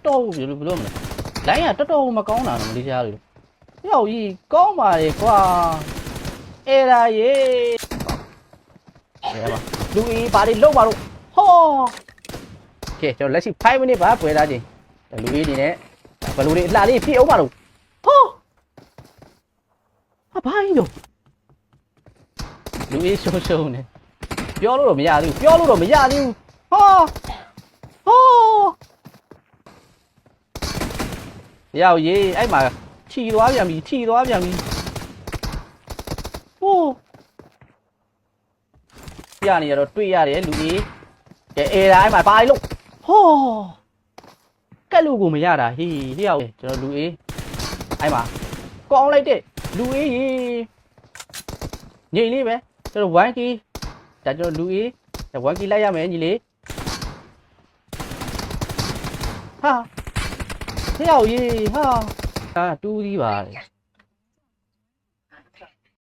တော်ဘယ်လိုမလဲလိုင်းကတော်တော်မကောင်းတာနော်မလေးရှားလို့ရောက်ကြီးကောင်းပါလေကွာအဲ့ဒါရေအဲ့ပါလူအီးဘာတွေလုံးပါတော့ဟောကဲကျွန်တော်လက်ရှိ5 minute ပါပွဲသားချင်းလူအီးအနေနဲ့ဘယ်လိုတွေအလှလေးပြည့်အောင်ပါတော့ဟောဘာကြီးလို့လူအီးရှုံးနေပြောလို့တော့မရသေးဘူးဟောရောက်ရေးအဲ့မှာထီသွားပြန်ပြီဟိုးပြနေရတော့တွေ့ရတယ်လူကြီးကဲအဲ့ဒါအဲ့မှာပါလို့ဟောကက်လူကိုမရတာဟေးလျှောက်ကျွန်တော်လူအေးအဲ့မှာကောင်းလိုက်တဲ့လူအေးရေငိမ့်လေးပဲကျွန်တော်1 key ဒါကျွန်တော်လူအေး1 key လိုက်ရမယ်ညီလေးဟာလျှောက်ရေးဟာတူးကြီးပါလေ